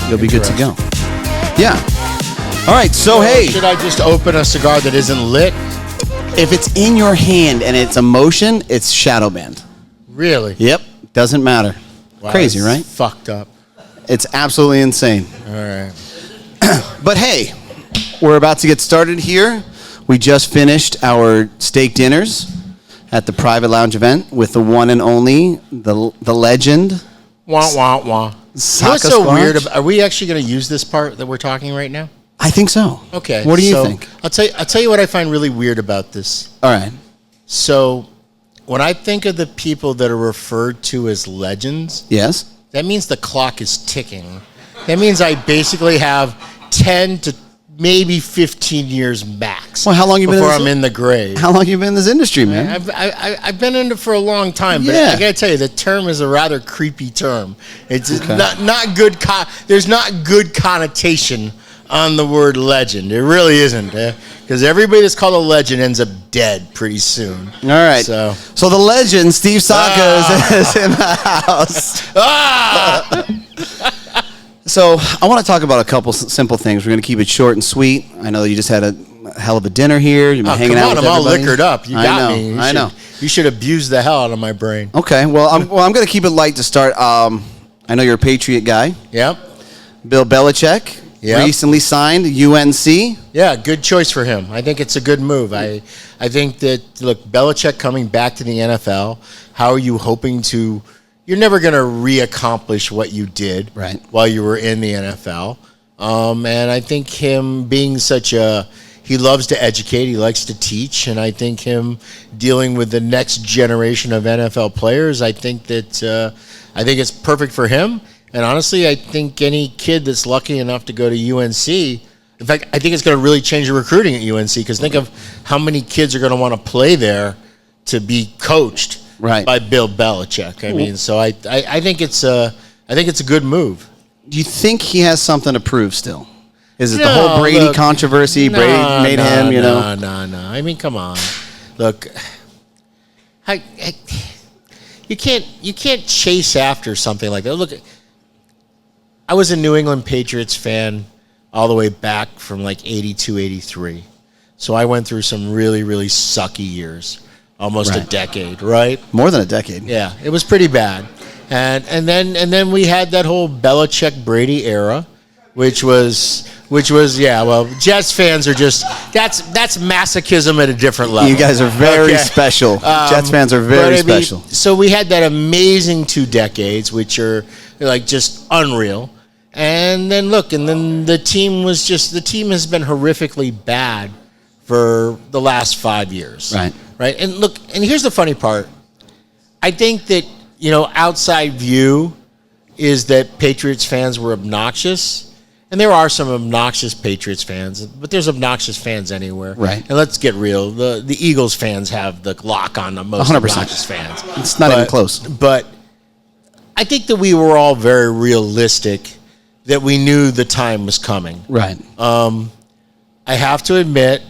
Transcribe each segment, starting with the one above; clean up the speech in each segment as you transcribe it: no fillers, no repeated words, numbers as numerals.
you'll be good to go. Yeah. All right, so hey. Should I just open a cigar that isn't lit? If it's in your hand and it's a motion, it's shadow banned. Really? Yep. Doesn't matter. Wow, Crazy, right? Fucked up. It's absolutely insane. All right. But hey, we're about to get started here. We just finished our steak dinners at the private lounge event with the one and only, the legend. Wah, wah, wah. Saka What's so Squad. weird? Are we actually going to use this part that we're talking right now? I think so. Okay. What do you think? I'll tell you what I find really weird about this. All right. So, when I think of the people that are referred to as legends, Yes. that means the clock is ticking. That means I basically have 10 to maybe 15 years max. Well, how long you been before in this- I'm in the grave? How long you been in this industry, man? I've been in it for a long time, but Yeah. I gotta tell you, the term is a rather creepy term. It's not good. There's not good connotation on the word legend. It really isn't, because everybody that's called a legend ends up dead pretty soon. All right. So the legend, Steve Saka, is in the house. So I want to talk about a couple simple things. We're going to keep it short and sweet. I know you just had a hell of a dinner here. You've been hanging out with I'm all everybody. liquored up. You got me. I know. You should abuse the hell out of my brain. Okay. Well, I'm going to keep it light to start. I know you're a Patriot guy. Yep. Bill Belichick recently signed UNC. Yeah, good choice for him. I think it's a good move. I think that, look, Belichick coming back to the NFL, how are you hoping to... You're never going to reaccomplish what you did while you were in the NFL. And I think him being he loves to educate, he likes to teach, and I think him dealing with the next generation of NFL players, I think it's perfect for him. And honestly, I think any kid that's lucky enough to go to UNC, in fact, I think it's going to really change the recruiting at UNC, because think of how many kids are going to want to play there to be coached by Bill Belichick. I mean, so I think it's a good move. Do you think he has something to prove still? Is it the whole Brady controversy? Brady made him, you know? No. I mean, come on. Look, you can't chase after something like that. Look, I was a New England Patriots fan all the way back from like 82, 83. So I went through some really, really sucky years. Almost a decade, right? More than a decade. Yeah, it was pretty bad. And then we had that whole Belichick Brady era, which was Jets fans are just that's masochism at a different level. You guys are very special. Jets fans are very special. So we had that amazing 2 decades, which are like just unreal. And then the team has been horrifically bad for the last 5 years. Right. And look, and here's the funny part. I think that, outside view is that Patriots fans were obnoxious. And there are some obnoxious Patriots fans, but there's obnoxious fans anywhere. Right. And let's get real. The Eagles fans have the lock on the most 100%. obnoxious fans. It's not even close. But I think that we were all very realistic that we knew the time was coming. Right. I have to admit,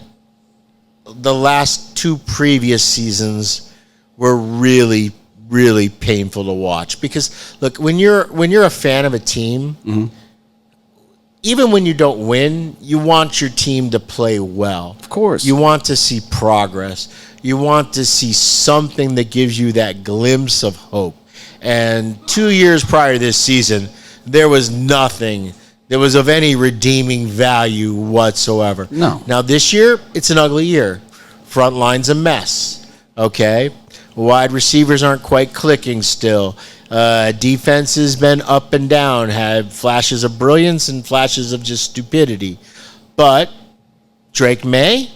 the last 2 previous seasons were really, really painful to watch, because look, when you're a fan of a team, even when you don't win, you want your team to play well. Of course. You want to see progress. You want to see something that gives you that glimpse of hope. And 2 years prior to this season, there was nothing that was of any redeeming value whatsoever. No. Now, this year, it's an ugly year. Front line's a mess, okay? Wide receivers aren't quite clicking still. Defense has been up and down, had flashes of brilliance and flashes of just stupidity. But Drake May,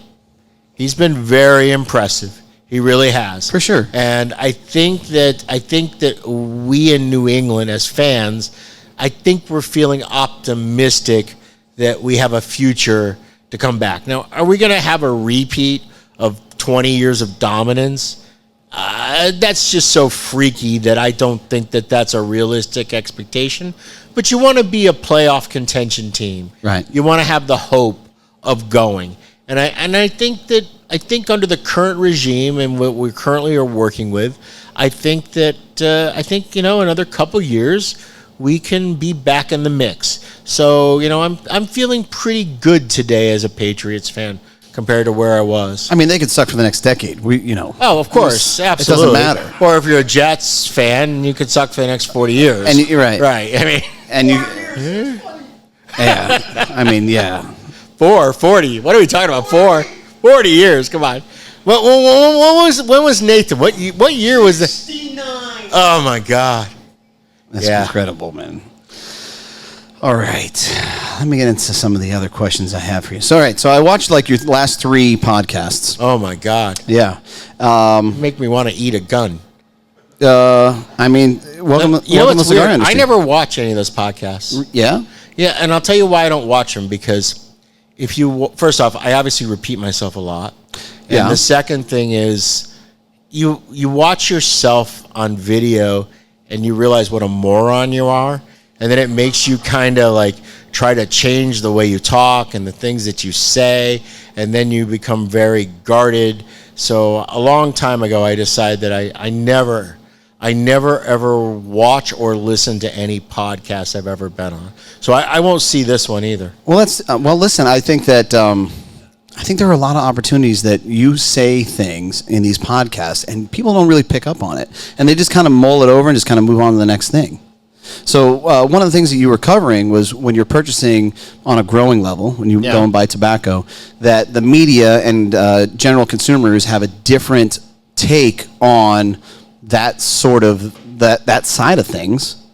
he's been very impressive. He really has. For sure. And I think that we in New England as fans, I think we're feeling optimistic that we have a future to come back. Now, are we going to have a repeat of 20 years of dominance? That's just so freaky that I don't think that that's a realistic expectation. But you want to be a playoff contention team. Right. You want to have the hope of going. And I think under the current regime and what we currently are working with, I think another couple years we can be back in the mix. So, I'm feeling pretty good today as a Patriots fan compared to where I was. I mean, they could suck for the next decade. Oh, of course, absolutely. It doesn't matter. Or if you're a Jets fan, you could suck for the next 40 years. And you're right. Right. I mean, and you. Yeah. I mean, yeah. 40. What are we talking about? 40 years. Come on. When was Nathan? What year was that? 69. Oh my God. That's incredible, man. All right. Let me get into some of the other questions I have for you. So, all right. So I watched your last 3 podcasts. Oh my God. Yeah. Make me want to eat a gun. I mean, welcome to the cigar industry. I never watch any of those podcasts. Yeah? Yeah, and I'll tell you why I don't watch them, because first off, I obviously repeat myself a lot. And the second thing is you watch yourself on video and you realize what a moron you are, and then it makes you kind of try to change the way you talk and the things that you say, and then you become very guarded. So a long time ago, I decided that I never ever watch or listen to any podcast I've ever been on. So I won't see this one either. Well, listen, I think that I think there are a lot of opportunities that you say things in these podcasts and people don't really pick up on it, and they just kind of mull it over and just kind of move on to the next thing. So one of the things that you were covering was when you're purchasing on a growing level, when you go and buy tobacco, that the media and general consumers have a different take on that sort of that side of things,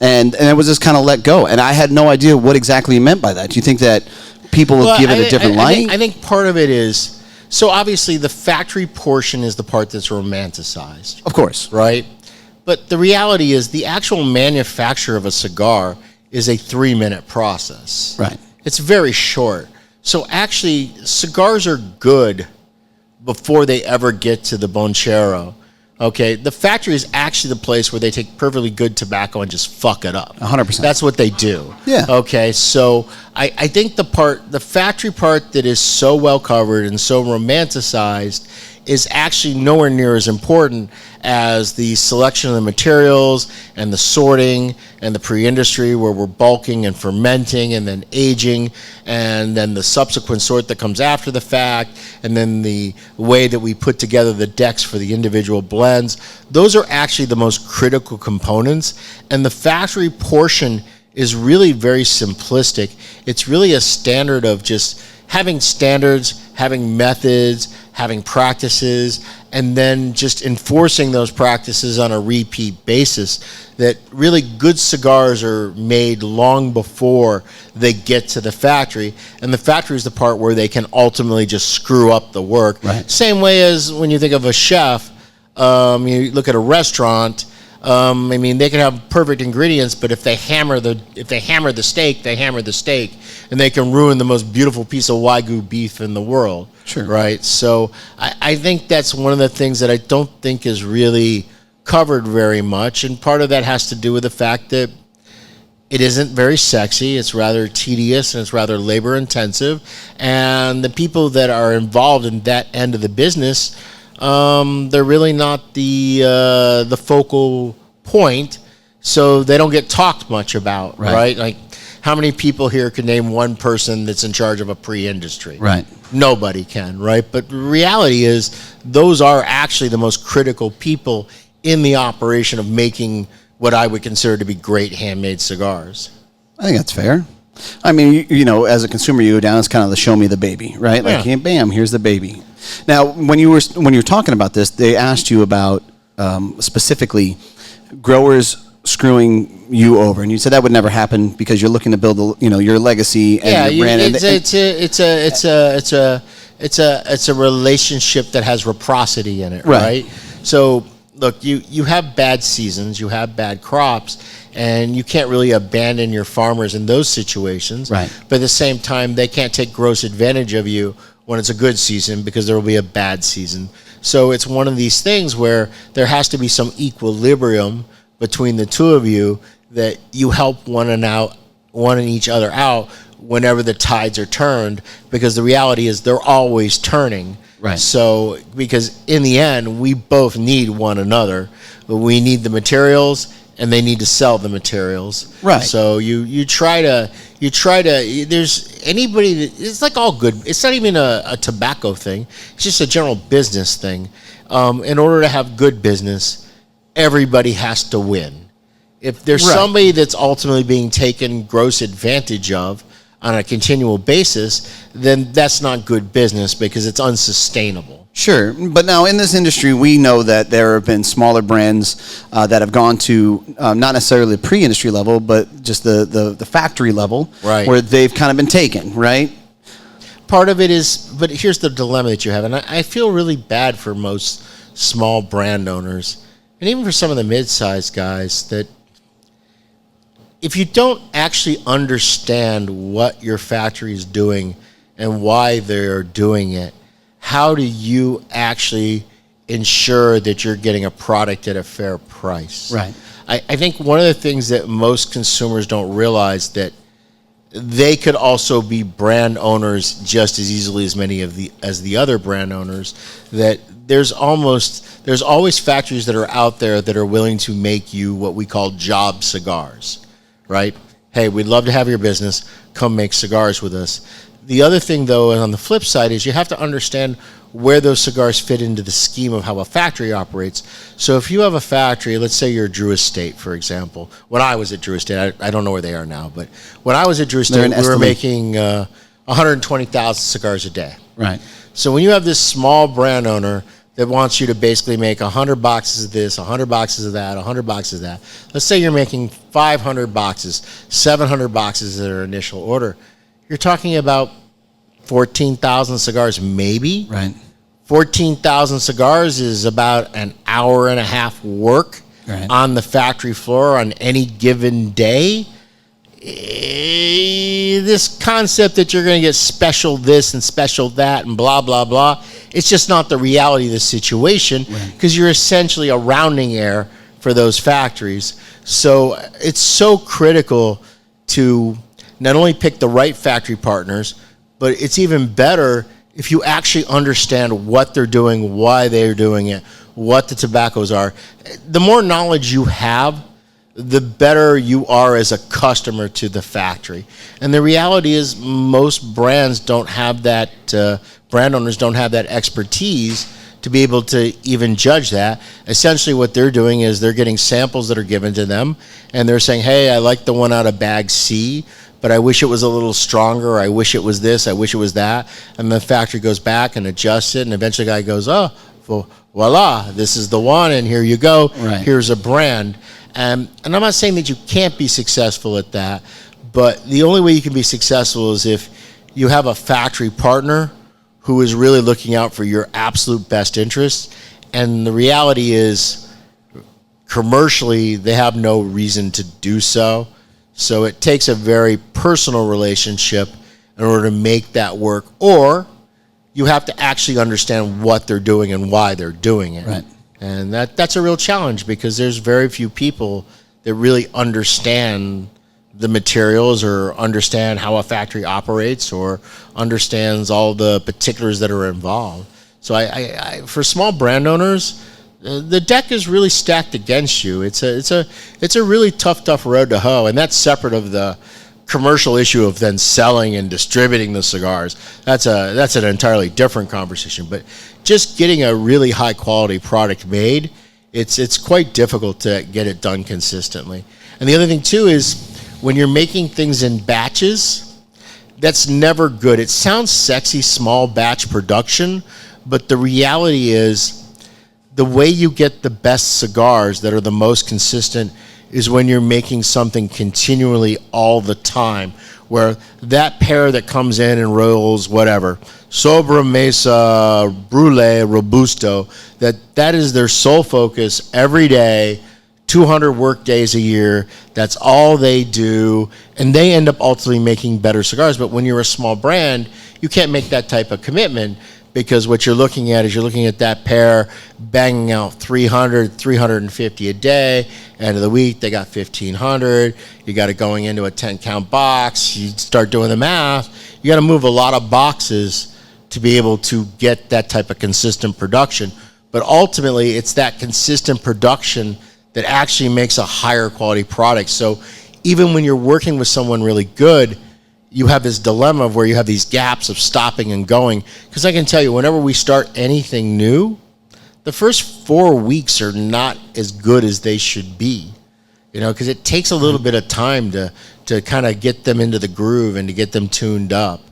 and it was just kind of let go. And I had no idea what exactly you meant by that. Do you think that people give it a different light? I think part of it is, so obviously the factory portion is the part that's romanticized. Of course. Right? But the reality is the actual manufacture of a cigar is a 3-minute process. Right. It's very short. So actually, cigars are good before they ever get to the bonchero. Okay, the factory is actually the place where they take perfectly good tobacco and just fuck it up. 100%. That's what they do. Yeah. Okay, so I think the factory part that is so well covered and so romanticized is actually nowhere near as important as the selection of the materials and the sorting and the pre-industry where we're bulking and fermenting and then aging, and then the subsequent sort that comes after the fact, and then the way that we put together the decks for the individual blends. Those are actually the most critical components, and the factory portion is really very simplistic. It's really a standard of just having standards, having methods, having practices, and then just enforcing those practices on a repeat basis. That really good cigars are made long before they get to the factory, and the factory is the part where they can ultimately just screw up the work. Right. Same way as when you think of a chef, you look at a restaurant. I mean, they can have perfect ingredients, but if they hammer the steak, they hammer the steak, and they can ruin the most beautiful piece of Wagyu beef in the world. Sure. Right? So I think that's one of the things that I don't think is really covered very much, and part of that has to do with the fact that it isn't very sexy. It's rather tedious, and it's rather labor intensive, and the people that are involved in that end of the business, they're really not the focal point, so they don't get talked much about, right? Like, how many people here can name one person that's in charge of a pre-industry? Right. Nobody can, right? But the reality is those are actually the most critical people in the operation of making what I would consider to be great handmade cigars. I think that's fair. I mean, you know, as a consumer, you go down, it's kind of the show me the baby, right? Like, bam, here's the baby. Now, when you were talking about this, they asked you about specifically growers screwing you over, and you said that would never happen because you're looking to build, your legacy and your brand. It's a relationship that has reciprocity in it, right? So, look, you have bad seasons, you have bad crops, and you can't really abandon your farmers in those situations. Right. But at the same time, they can't take gross advantage of you when it's a good season because there will be a bad season. So it's one of these things where there has to be some equilibrium between the two of you, that you help one and each other out whenever the tides are turned, because the reality is they're always turning. Right. So, because in the end, we both need one another. We need the materials, and they need to sell the materials. Right. So you try to there's anybody that, it's like all good. It's not even a tobacco thing. It's just a general business thing. In order to have good business, everybody has to win. If there's somebody that's ultimately being taken gross advantage of on a continual basis, then that's not good business because it's unsustainable. Sure, but now in this industry, we know that there have been smaller brands that have gone to not necessarily the pre-industry level, but just the factory level, right, where they've kind of been taken, right? Part of it is, but here's the dilemma that you have, and I feel really bad for most small brand owners, and even for some of the mid-sized guys, that if you don't actually understand what your factory is doing and why they're doing it, how do you actually ensure that you're getting a product at a fair price? Right. I think one of the things that most consumers don't realize, that they could also be brand owners just as easily as the other brand owners, that there's always factories that are out there that are willing to make you what we call job cigars, right? Hey, we'd love to have your business. Come make cigars with us. The other thing, though, and on the flip side, is you have to understand where those cigars fit into the scheme of how a factory operates. So if you have a factory, let's say you're Drew Estate, for example. When I was at Drew Estate, I don't know where they are now, but when I was at Drew Estate, we were making 120,000 cigars a day. Right. So when you have this small brand owner that wants you to basically make 100 boxes of this, 100 boxes of that, 100 boxes of that, let's say you're making 500 boxes, 700 boxes at our initial order, you're talking about 14,000 cigars, maybe. Right. 14,000 cigars is about an hour and a half work on the factory floor on any given day. This concept that you're going to get special this and special that and blah, blah, blah, it's just not the reality of the situation, because you're essentially a rounding error for those factories. So it's so critical to not only pick the right factory partners, but it's even better if you actually understand what they're doing, why they're doing it, what the tobaccos are. The more knowledge you have, the better you are as a customer to the factory. And the reality is most brands don't have that, brand owners don't have that expertise to be able to even judge that. Essentially what they're doing is they're getting samples that are given to them, and they're saying, hey, I like the one out of bag C, but I wish it was a little stronger. I wish it was this. I wish it was that. And the factory goes back and adjusts it, and eventually the guy goes, oh, well, voila, this is the one, and here you go. Right. Here's a brand. And I'm not saying that you can't be successful at that, but the only way you can be successful is if you have a factory partner who is really looking out for your absolute best interests. And the reality is, commercially, they have no reason to do so. So it takes a very personal relationship in order to make that work, or you have to actually understand what they're doing and why they're doing it. Right. And that's a real challenge, because there's very few people that really understand the materials or understand how a factory operates or understands all the particulars that are involved. So I for small brand owners, the deck is really stacked against you. It's a really tough road to hoe, and that's separate of the commercial issue of then selling and distributing the cigars. That's an entirely different conversation. But just getting a really high quality product made, it's quite difficult to get it done consistently. And the other thing too is, when you're making things in batches, that's never good. It sounds sexy, small batch production, but the reality is, the way you get the best cigars that are the most consistent is when you're making something continually all the time, where that pair that comes in and rolls whatever, Sobremesa, Brule, Robusto, that is their sole focus every day, 200 work days a year. That's all they do, and they end up ultimately making better cigars. But when you're a small brand, you can't make that type of commitment, because what you're looking at is that pair banging out 300, 350 a day. End of the week, they got 1,500. You got it going into a 10-count box. You start doing the math. You got to move a lot of boxes to be able to get that type of consistent production. But ultimately, it's that consistent production that actually makes a higher quality product. So even when you're working with someone really good, you have this dilemma of where you have these gaps of stopping and going. Because I can tell you, whenever we start anything new, the first 4 weeks are not as good as they should be, because it takes a little bit of time to kind of get them into the groove and to get them tuned up.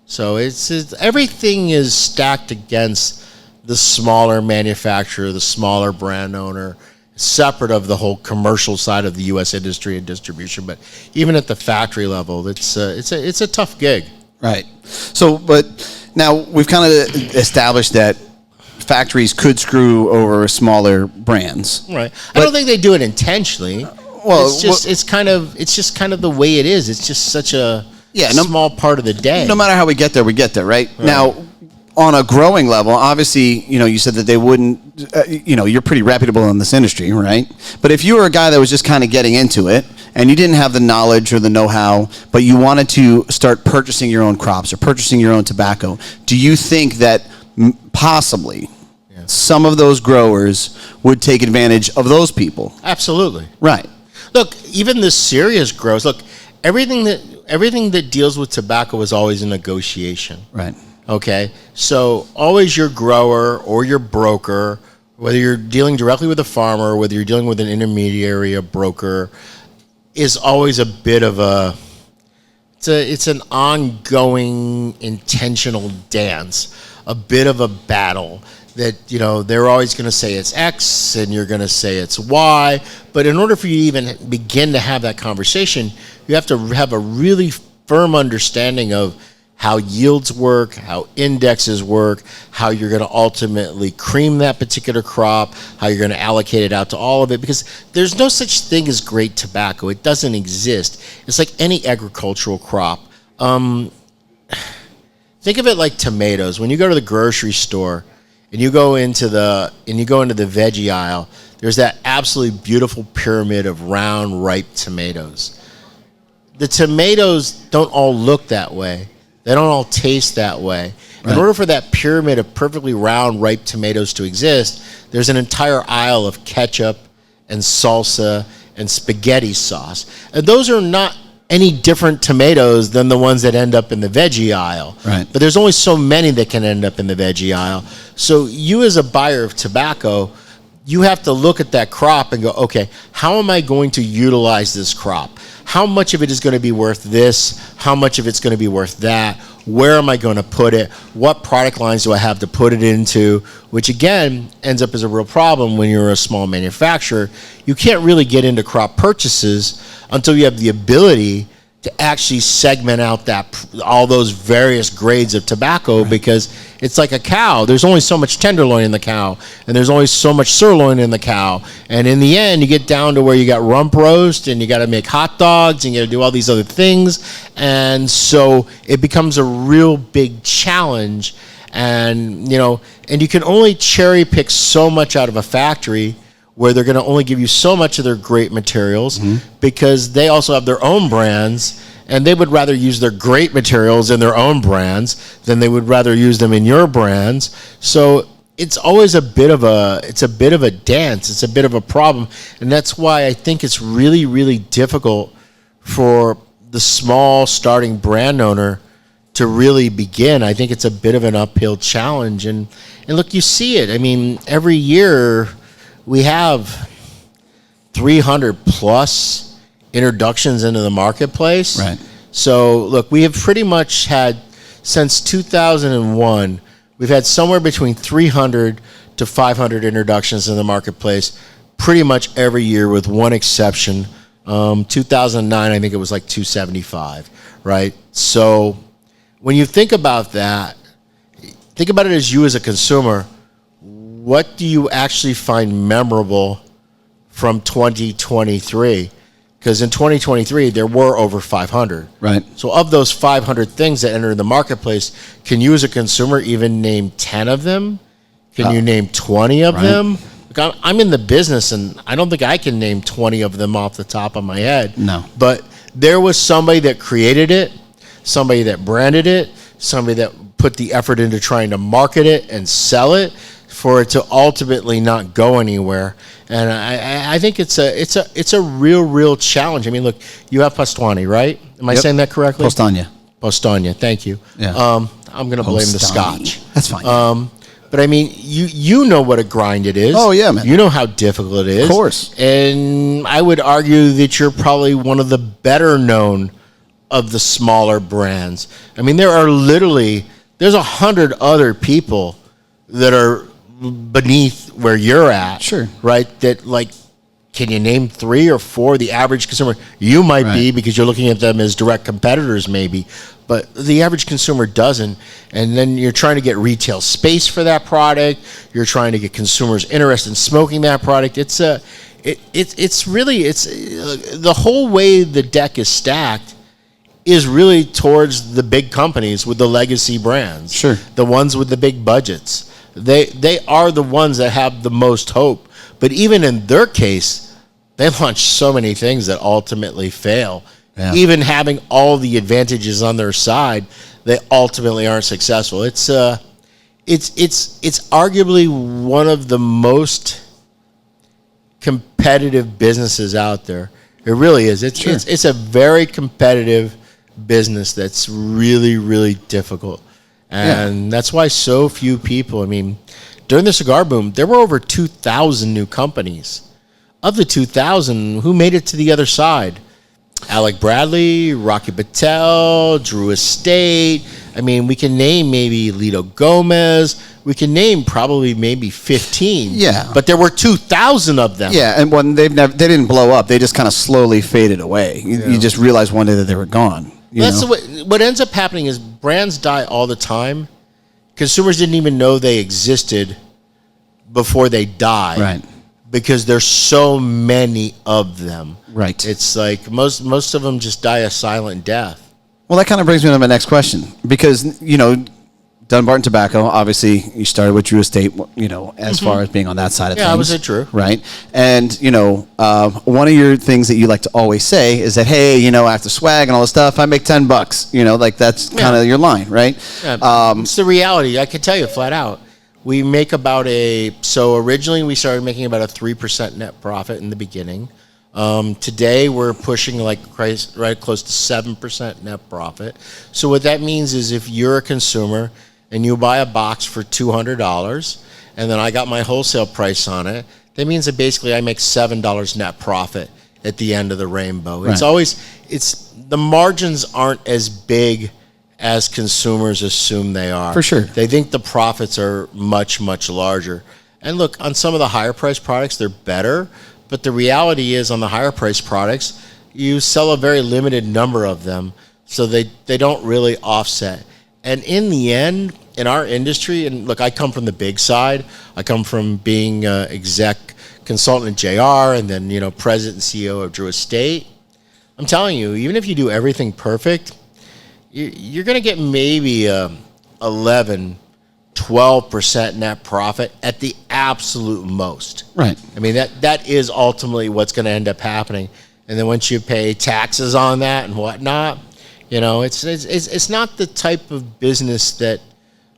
So it's everything is stacked against the smaller manufacturer, the smaller brand owner, separate of the whole commercial side of the U.S. industry and distribution. But even at the factory level, it's a tough gig. Right. So, but now we've kind of established that factories could screw over smaller brands. Right. I don't think they do it intentionally. Well, it's kind of the way it is. It's just such a small part of the day. No matter how we get there, right? Now, on a growing level, obviously, you said that they wouldn't, you're pretty reputable in this industry, right? But if you were a guy that was just kind of getting into it and you didn't have the knowledge or the know-how, but you wanted to start purchasing your own crops or purchasing your own tobacco, do you think that possibly some of those growers would take advantage of those people? Absolutely. Right. Look, even the serious grows. Look, everything that deals with tobacco is always a negotiation. Right. Okay, so always your grower or your broker, whether you're dealing directly with a farmer, whether you're dealing with an intermediary, a broker, is always a bit of it's an ongoing intentional dance, a bit of a battle that, they're always going to say it's X and you're going to say it's Y. But in order for you to even begin to have that conversation, you have to have a really firm understanding of how yields work, how indexes work, how you're going to ultimately cream that particular crop, how you're going to allocate it out to all of it, because there's no such thing as great tobacco. It doesn't exist. It's like any agricultural crop. Think of it like tomatoes. When you go to the grocery store and you go into the veggie aisle, there's that absolutely beautiful pyramid of round, ripe tomatoes. The tomatoes don't all look that way. They don't all taste that way. Right. In order for that pyramid of perfectly round, ripe tomatoes to exist, there's an entire aisle of ketchup and salsa and spaghetti sauce. And those are not any different tomatoes than the ones that end up in the veggie aisle. Right. But there's only so many that can end up in the veggie aisle. So you as a buyer of tobacco, you have to look at that crop and go, okay, how am I going to utilize this crop? How much of it is going to be worth this? How much of it's going to be worth that? Where am I going to put it? What product lines do I have to put it into? Which, again, ends up as a real problem when you're a small manufacturer. You can't really get into crop purchases until you have the ability to actually segment out all those various grades of tobacco, right? Because it's like a cow. There's only so much tenderloin in the cow, and there's only so much sirloin in the cow. And in the end, you get down to where you got rump roast, and you got to make hot dogs, and you got to do all these other things. And so it becomes a real big challenge. And, and you can only cherry pick so much out of a factory, where they're going to only give you so much of their great materials, because they also have their own brands, and they would rather use their great materials in their own brands than they would rather use them in your brands. So it's always a bit of a dance. It's a bit of a problem. And that's why I think it's really, really difficult for the small starting brand owner to really begin. I think it's a bit of an uphill challenge. And look, you see it. I mean, every year we have 300 plus introductions into the marketplace. Right. So look, we have pretty much had, since 2001, we've had somewhere between 300 to 500 introductions in the marketplace pretty much every year, with one exception. 2009, I think it was like 275, right? So when you think about that, think about it as you as a consumer. What do you actually find memorable from 2023? Because in 2023, there were over 500. Right. So of those 500 things that enter the marketplace, can you as a consumer even name 10 of them? Can you name 20 of them? Look, I'm in the business, and I don't think I can name 20 of them off the top of my head. No. But there was somebody that created it, somebody that branded it, somebody that put the effort into trying to market it and sell it for it to ultimately not go anywhere. And I think it's a real challenge. I mean, look, you have Pastwani, right? Am I saying that correctly? Postania, thank you. Yeah. I'm going to blame the Scotch. That's fine. But I mean, you know what a grind it is. Oh, yeah, man. You know how difficult it is. Of course. And I would argue that you're probably one of the better known of the smaller brands. I mean, there's 100 other people that are beneath where you're at. Sure. Right? That, like, can you name 3 or 4? The average consumer, you might be, because you're looking at them as direct competitors maybe, but the average consumer doesn't. And then you're trying to get retail space for that product. You're trying to get consumers interested in smoking that product. It's the whole way the deck is stacked is really towards the big companies with the legacy brands. Sure. The ones with the big budgets. They are the ones that have the most hope. But even in their case, they launch so many things that ultimately fail. Yeah. Even having all the advantages on their side, they ultimately aren't successful. It's arguably one of the most competitive businesses out there. It really is. It's a very competitive business that's really difficult. And that's why so few people, I mean, during the cigar boom, there were over 2,000 new companies. Of the 2,000, who made it to the other side? Alec Bradley, Rocky Patel, Drew Estate. I mean, we can name maybe Lido Gomez. We can name probably maybe 15. Yeah. But there were 2,000 of them. Yeah, and when they didn't blow up. They just kind of slowly faded away. You just realized one day that they were gone. What ends up happening is brands die all the time. Consumers didn't even know they existed before they died. Right. Because there's so many of them. Right. It's like most of them just die a silent death. Well, that kind of brings me to my next question. Because, Dunbarton Tobacco, obviously, you started with Drew Estate, as far as being on that side of things. Yeah, was it true? Right. And, one of your things that you like to always say is that, hey, after swag and all this stuff, I make $10. Like, that's kind of your line, right? Yeah, it's the reality. I can tell you flat out. We make so originally we started making about a 3% net profit in the beginning. Today we're pushing right close to 7% net profit. So what that means is if you're a consumer and you buy a box for $200 and then I got my wholesale price on it, that means that basically I make $7 net profit at the end of the rainbow. Right. The margins aren't as big as consumers assume they are. For sure. They think the profits are much larger. And look, on some of the higher priced products, they're better. But the reality is on the higher priced products, you sell a very limited number of them. So they don't really offset. And in the end, in our industry, and look, I come from the big side. I come from being exec consultant at JR and then, president and CEO of Drew Estate. I'm telling you, even if you do everything perfect, you're going to get maybe 11, 12% net profit at the absolute most. Right. I mean, that is ultimately what's going to end up happening. And then once you pay taxes on that and whatnot, it's not the type of business that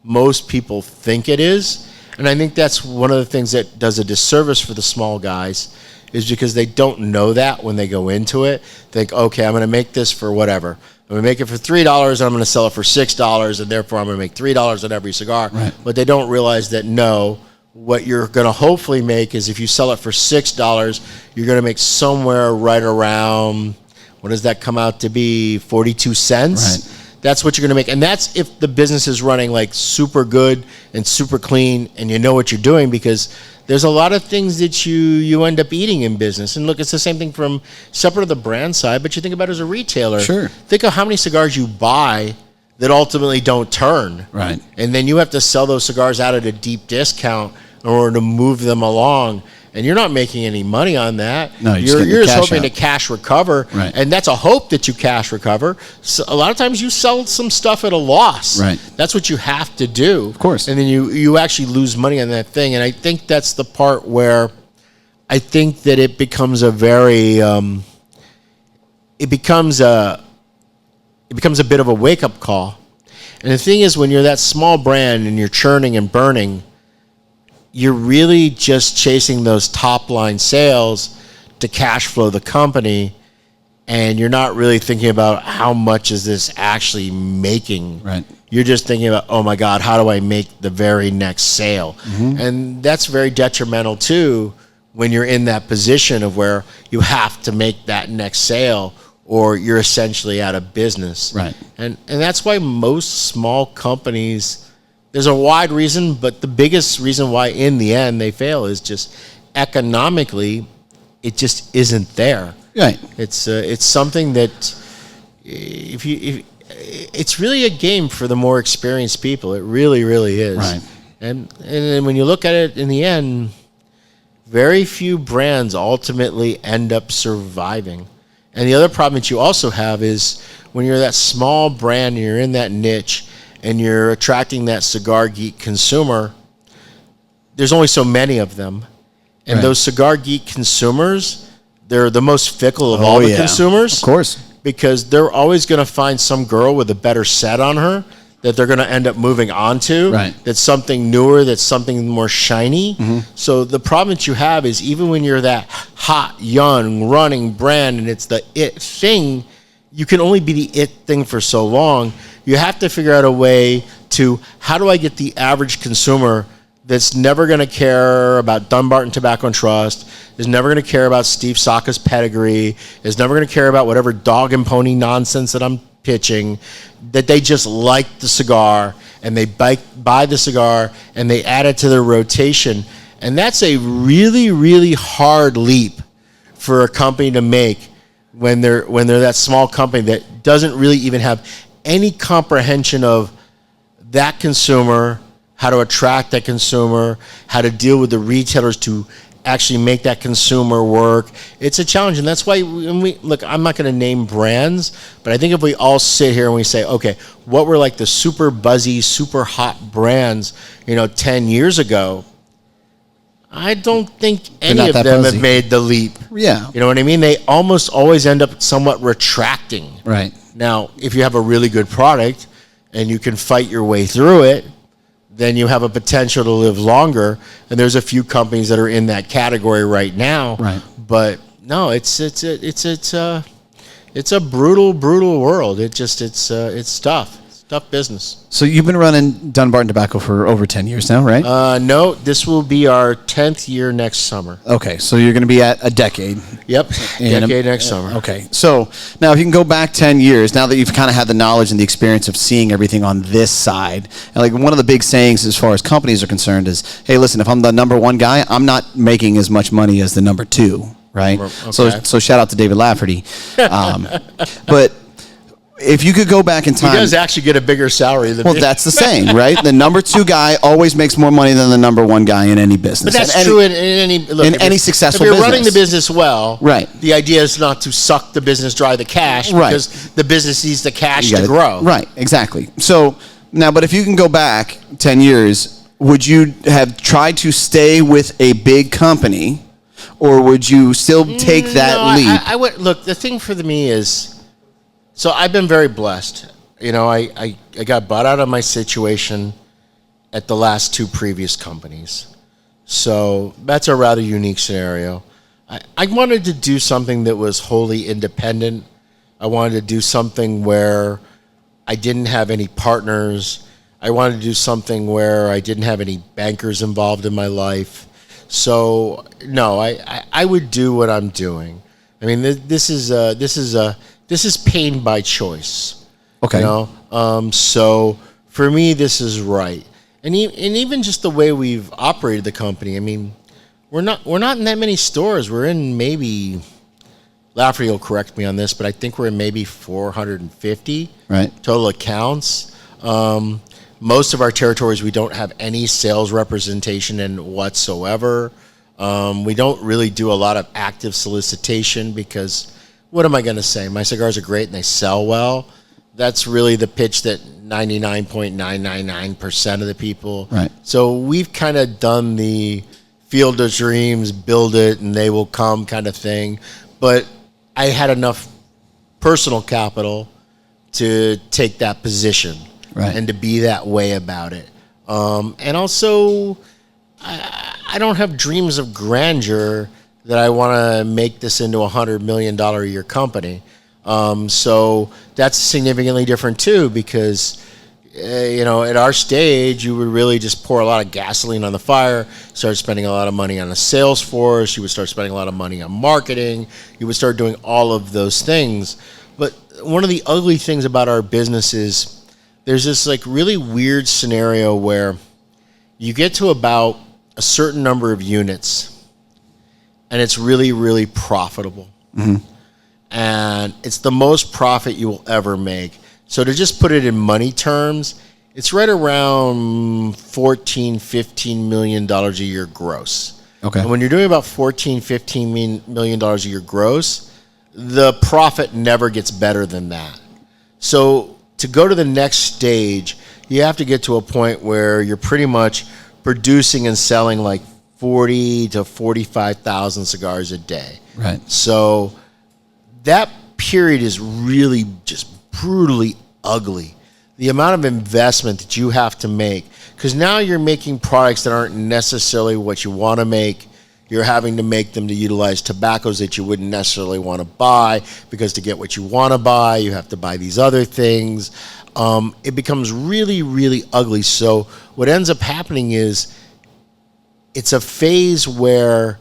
most people think it is. And I think that's one of the things that does a disservice for the small guys is because they don't know that when they go into it. Think, okay, I'm going to make this for whatever. I'm going to make it for $3 and I'm going to sell it for $6 and therefore I'm going to make $3 on every cigar. Right. But they don't realize that what you're going to hopefully make is if you sell it for $6, you're going to make somewhere right around, what does that come out to be, 42 cents? Right. That's what you're going to make. And that's if the business is running like super good and super clean and you know what you're doing, because there's a lot of things that you end up eating in business. And look, it's the same thing from separate of the brand side, but you think about it as a retailer. Sure. Think of how many cigars you buy that ultimately don't turn. Right. And then you have to sell those cigars out at a deep discount in order to move them along. And you're not making any money on that. No, you're just hoping to out. cash recover. Right. And that's a hope that you cash recover. So a lot of times you sell some stuff at a loss. Right. That's what you have to do. Of course. And then you actually lose money on that thing. And I think that's the part where I think that it becomes a very it becomes a bit of a wake-up call. And the thing is, when you're that small brand and you're churning and burning, you're really just chasing those top line sales to cash flow the company, and you're not really thinking about how much is this actually making. Right. You're just thinking about, oh my God, how do I make the very next sale? Mm-hmm. And that's very detrimental too when you're in that position of where you have to make that next sale or you're essentially out of business. Right. And that's why most small companies, there's a wide reason, but the biggest reason why in the end they fail is just economically, it just isn't there. Right. It's something that it's really a game for the more experienced people. It really, really is. Right. And then when you look at it in the end, very few brands ultimately end up surviving. And the other problem that you also have is when you're that small brand and you're in that niche and you're attracting that cigar geek consumer, there's only so many of them. And those cigar geek consumers, they're the most fickle of all the consumers. Of course. Because they're always going to find some girl with a better set on her that they're going to end up moving on to. Right. That's something newer, that's something more shiny. Mm-hmm. So the problem that you have is even when you're that hot, young, running brand and it's the it thing, you can only be the it thing for so long. You have to figure out a way to, how do I get the average consumer that's never going to care about Dunbarton Tobacco and Trust, is never going to care about Steve Saka's pedigree, is never going to care about whatever dog and pony nonsense that I'm pitching, that they just like the cigar and they buy the cigar and they add it to their rotation. And that's a really, really hard leap for a company to make when they're that small company that doesn't really even have any comprehension of that consumer, how to attract that consumer, how to deal with the retailers to actually make that consumer work. It's a challenge, and that's why look, I'm not going to name brands, but I think if we all sit here and we say, okay, what were like the super buzzy, super hot brands, 10 years ago, I don't think any of them have made the leap. Yeah. You know what I mean? They almost always end up somewhat retracting. Right. Now, if you have a really good product and you can fight your way through it, then you have a potential to live longer. And there's a few companies that are in that category right now. Right. But no, it's a brutal world. It's tough. It's tough business. So you've been running Dunbarton Tobacco for over 10 years now, right? No, this will be our 10th year next summer. Okay, so you're going to be at a decade. Yep, decade next summer. Okay, so now if you can go back 10 years, now that you've kind of had the knowledge and the experience of seeing everything on this side, and like one of the big sayings as far as companies are concerned is, hey, listen, if I'm the number one guy, I'm not making as much money as the number two, right? Okay. So shout out to David Lafferty. But if you could go back in time, he does actually get a bigger salary than me. That's the saying, right? The number two guy always makes more money than the number one guy in any business. But that's true in any successful business. If you're running the business well, right, the idea is not to suck the business dry the cash, right, because the business needs the cash to grow. Right, exactly. So now, but if you can go back 10 years, would you have tried to stay with a big company, or would you still take that leap? I would look. The thing for me is, so I've been very blessed. I got bought out of my situation at the last two previous companies. So that's a rather unique scenario. I wanted to do something that was wholly independent. I wanted to do something where I didn't have any partners. I wanted to do something where I didn't have any bankers involved in my life. So no, I would do what I'm doing. I mean, this is pain by choice. Okay. So for me, this is right. And even just the way we've operated the company, I mean, we're not in that many stores. We're in maybe, Lafferty will correct me on this, but I think we're in maybe 450 total accounts. Most of our territories, we don't have any sales representation in whatsoever. We don't really do a lot of active solicitation because what am I going to say? My cigars are great and they sell well. That's really the pitch that 99.999% of the people. Right. So we've kind of done the field of dreams, build it, and they will come kind of thing. But I had enough personal capital to take that position and to be that way about it. And also, I don't have dreams of grandeur that I want to make this into a $100 million a year company. So that's significantly different too, because at our stage, you would really just pour a lot of gasoline on the fire, start spending a lot of money on a sales force. You would start spending a lot of money on marketing. You would start doing all of those things. But one of the ugly things about our business is there's this like really weird scenario where you get to about a certain number of units and it's really, really profitable. Mm-hmm. And it's the most profit you will ever make. So to just put it in money terms, it's right around $14-15 million a year gross. Okay. And when you're doing about $14-15 million a year gross, the profit never gets better than that. So to go to the next stage, you have to get to a point where you're pretty much producing and selling like 40 to 45,000 cigars a day. Right. So that period is really just brutally ugly. The amount of investment that you have to make, because now you're making products that aren't necessarily what you want to make. You're having to make them to utilize tobaccos that you wouldn't necessarily want to buy, because to get what you want to buy, you have to buy these other things. It becomes really, really ugly. So what ends up happening is it's a phase where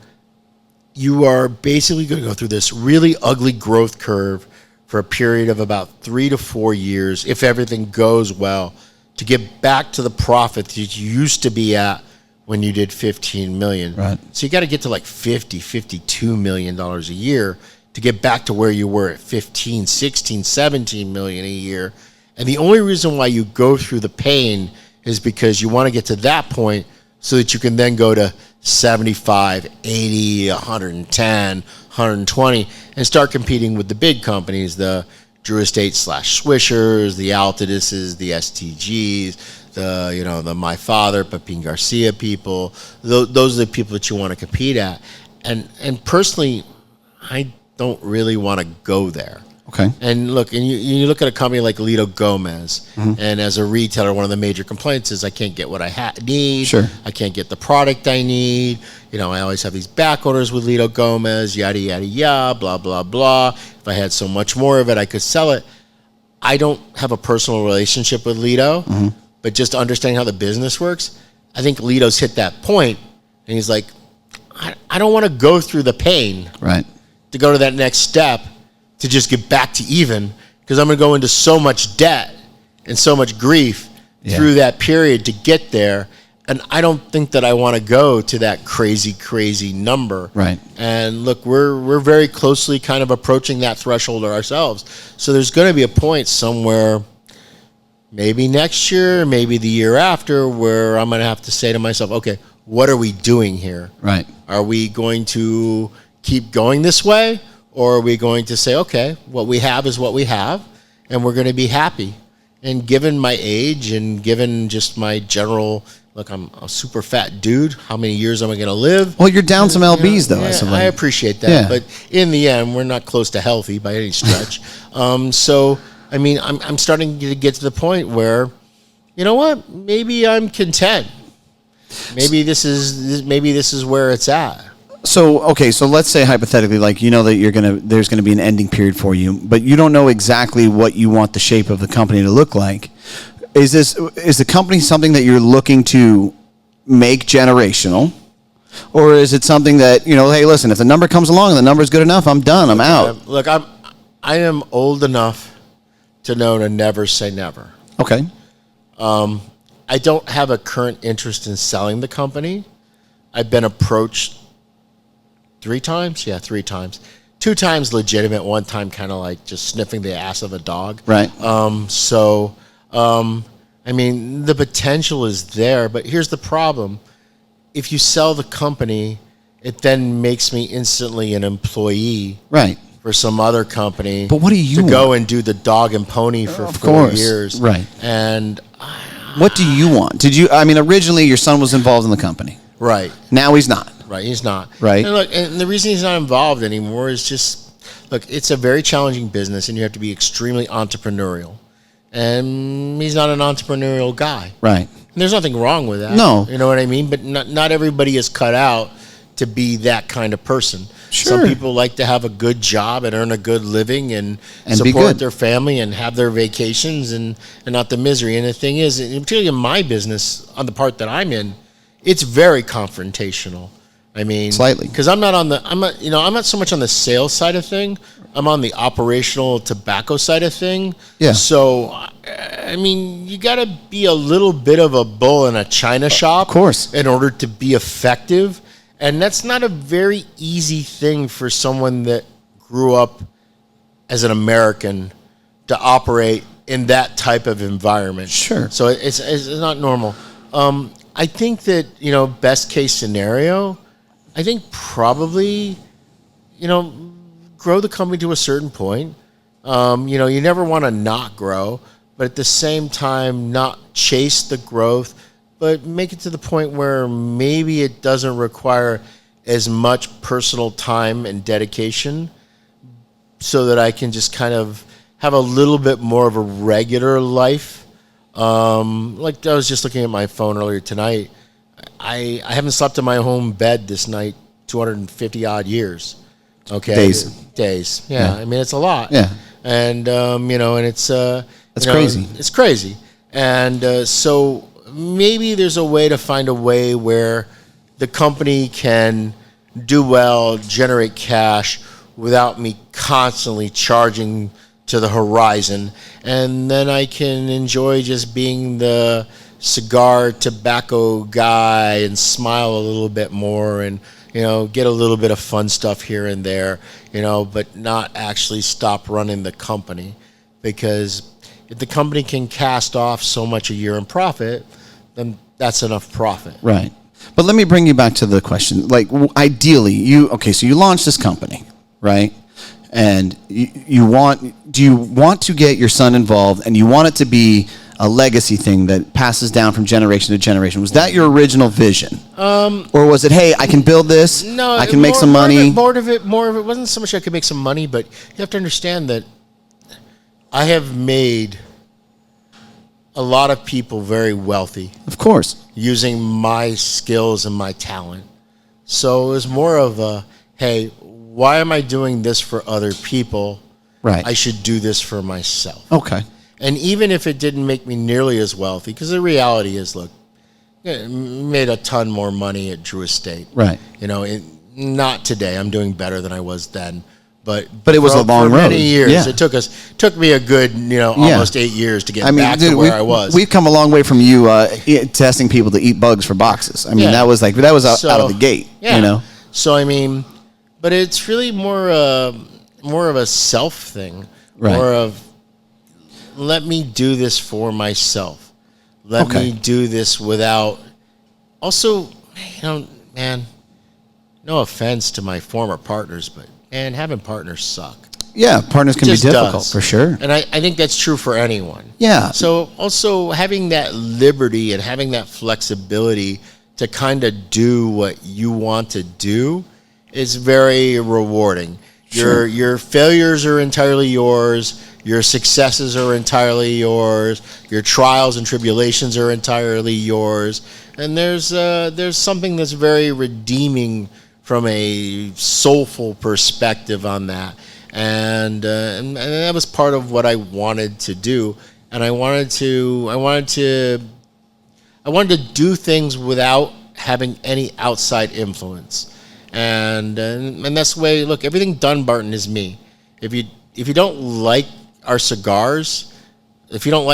you are basically going to go through this really ugly growth curve for a period of about 3 to 4 years, if everything goes well, to get back to the profit that you used to be at when you did 15 million. Right. So you got to get to like 50, 52 million dollars a year to get back to where you were at 15, 16, 17 million a year. And the only reason why you go through the pain is because you want to get to that point so that you can then go to 75, 80, 110, 120 and start competing with the big companies, the Drew Estate / Swishers, the Altiduses, the STGs, the My Father, Pepin Garcia people. Those are the people that you want to compete at. And personally, I don't really want to go there. Okay. And look, and you look at a company like Lito Gomez, mm-hmm. and as a retailer, one of the major complaints is I can't get what I need. Sure. I can't get the product I need. I always have these back orders with Lito Gomez, yada, yada, yada, blah, blah, blah. If I had so much more of it, I could sell it. I don't have a personal relationship with Lito, mm-hmm. but just understanding how the business works, I think Lito's hit that point, and he's like, I don't want to go through the pain right. to go to that next step to just get back to even, because I'm going to go into so much debt and so much grief through that period to get there. And I don't think that I want to go to that crazy, crazy number. Right. And look, we're very closely kind of approaching that threshold ourselves. So there's going to be a point somewhere, maybe next year, maybe the year after, where I'm going to have to say to myself, okay, what are we doing here? Right. Are we going to keep going this way? Or are we going to say, okay, what we have is what we have, and we're going to be happy? And given my age and given just my general, look, I'm a super fat dude. How many years am I going to live? Well, you're down some LBs, though. Yeah, I appreciate that. Yeah. But in the end, we're not close to healthy by any stretch. So, I mean, I'm starting to get to the point where, you know what? Maybe I'm content. Maybe this is where it's at. So, okay, so let's say hypothetically, like, that there's gonna be an ending period for you, but you don't know exactly what you want the shape of the company to look like. Is the company something that you're looking to make generational, or is it something that, hey, listen, if the number comes along and the number's good enough, I'm done, I'm out? Look, I am old enough to know to never say never. Okay. I don't have a current interest in selling the company. I've been approached 3 times? Yeah, 3 times. 2 times legitimate, 1 time kind of like just sniffing the ass of a dog. Right. I mean, the potential is there, but here's the problem. If you sell the company, it then makes me instantly an employee. Right. For some other company. But what do you want? Go and do the dog and pony for 4 years. Right. And what do you want? Originally your son was involved in the company. Right. Now he's not. Right, he's not. Right. And look, and the reason he's not involved anymore is just, look, it's a very challenging business, and you have to be extremely entrepreneurial. And he's not an entrepreneurial guy. Right. And there's nothing wrong with that. No. You know what I mean? But not everybody is cut out to be that kind of person. Sure. Some people like to have a good job and earn a good living and support their family and have their vacations and not the misery. And the thing is, particularly in my business, on the part that I'm in, it's very confrontational. I mean, slightly, because I'm not so much on the sales side of thing. I'm on the operational tobacco side of thing. Yeah. So, I mean, you got to be a little bit of a bull in a china shop, of course, in order to be effective. And that's not a very easy thing for someone that grew up as an American to operate in that type of environment. Sure. So it's not normal. I think that, best case scenario, I think probably, grow the company to a certain point. You never want to not grow, but at the same time, not chase the growth, but make it to the point where maybe it doesn't require as much personal time and dedication, so that I can just kind of have a little bit more of a regular life. Like I was just looking at my phone earlier tonight. I haven't slept in my home bed this night 250 odd years. Okay. Days. Yeah. I mean, it's a lot. Yeah. And, and it's, that's crazy. It's crazy. And, so maybe there's a way to find a way where the company can do well, generate cash without me constantly charging to the horizon. And then I can enjoy just being the cigar tobacco guy and smile a little bit more and, get a little bit of fun stuff here and there, but not actually stop running the company. Because if the company can cast off so much a year in profit, then that's enough profit. Right. But let me bring you back to the question. Like, ideally, so you launch this company, right? And do you want to get your son involved, and you want it to be a legacy thing that passes down from generation to generation? Was that your original vision? Or was it, hey, I can build this, no, I can make some money? More of it wasn't so much I could make some money, but you have to understand that I have made a lot of people very wealthy. Of course. Using my skills and my talent. So it was more of a, hey, why am I doing this for other people? Right. I should do this for myself. Okay. And even if it didn't make me nearly as wealthy, because the reality is, look, made a ton more money at Drew Estate. Right. Not today. I'm doing better than I was then. But it was a long road. Many years. Yeah. It took me a good, almost 8 years to get back to where I was. We've come a long way from you testing people to eat bugs for boxes. I mean, that was out of the gate. Yeah. So I mean, but it's really more of a self thing. Right. More of, let me do this for myself. Let me do this without. Also, man, no offense to my former partners, but man, having partners suck. Yeah, partners can be difficult, for sure. And I think that's true for anyone. Yeah. So also having that liberty and having that flexibility to kind of do what you want to do is very rewarding. Sure. Your failures are entirely yours. Your successes are entirely yours. Your trials and tribulations are entirely yours. And there's something that's very redeeming from a soulful perspective on that. And that was part of what I wanted to do. And I wanted to do things without having any outside influence. And that's the way, look, everything Dunbarton is me. If you don't like our cigars, if you don't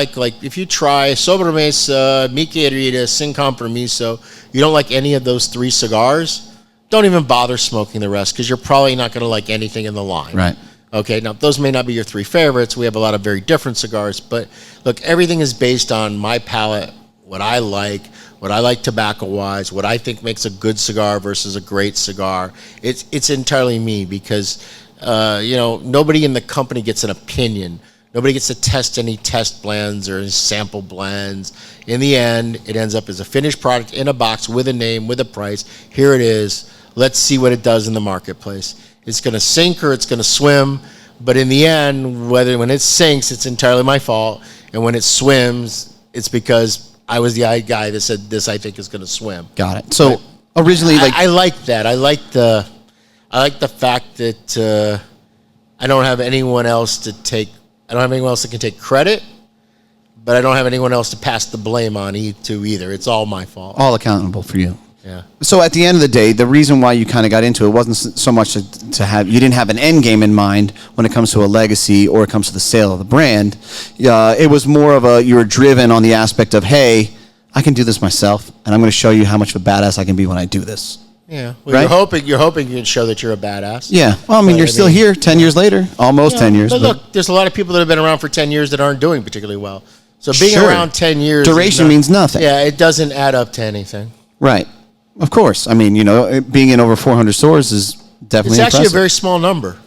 if you try Sobremesa, Mi Querida, Sin Compromiso, you don't like any of those three cigars, don't even bother smoking the rest, because you're probably not going to like anything in the line. Right. Okay, now those may not be your three favorites. We have a lot of very different cigars, but look, everything is based on my palate, what I like tobacco-wise, what I think makes a good cigar versus a great cigar. It's entirely me, because nobody in the company gets an opinion. Nobody gets to test any test blends or sample blends. In the end, it ends up as a finished product in a box with a name, with a price. Here it is. Let's see what it does in the marketplace. It's going to sink or it's going to swim, but in the end, when it sinks, it's entirely my fault, and when it swims, it's because I was the guy that said this I think is going to swim. Got it. So originally, I like that. I like the fact that I don't have anyone else to take. I don't have anyone else that can take credit, but I don't have anyone else to pass the blame on either. It's all my fault. all accountable for you. Yeah. So at the end of the day, the reason why you kind of got into it wasn't so much to have, you didn't have an end game in mind when it comes to a legacy or it comes to the sale of the brand. It was more of you were driven on the aspect of, hey, I can do this myself, and I'm going to show you how much of a badass I can be when I do this. Yeah. Well, right? You're hoping you can show that you're a badass. Yeah. Well, I mean, you're still here 10 years later, almost 10 years. But look, there's a lot of people that have been around for 10 years that aren't doing particularly well. So being around 10 years. Duration means nothing. Yeah, it doesn't add up to anything. Right. Of course. I mean, being in over 400 stores is definitely impressive. It's actually a very small number.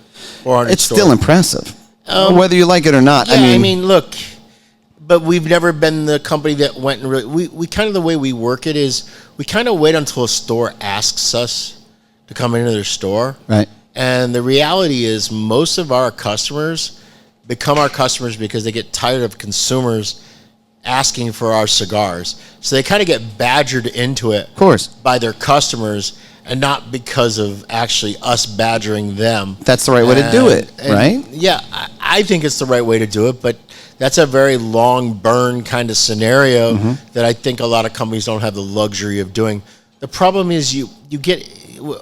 400 It's stores. still impressive. Whether you like it or not. Yeah, I mean, look, but we've never been the company that went and really, we kind of, the way we work it is we kind of wait until a store asks us to come into their store. Right. And the reality is most of our customers become our customers because they get tired of consumers asking for our cigars. So they kind of get badgered into it, of course, by their customers, and not because of actually us badgering them. That's the right way to do it, right? Yeah, I think it's the right way to do it, but that's a very long burn kind of scenario that I think a lot of companies don't have the luxury of doing. The problem is you get,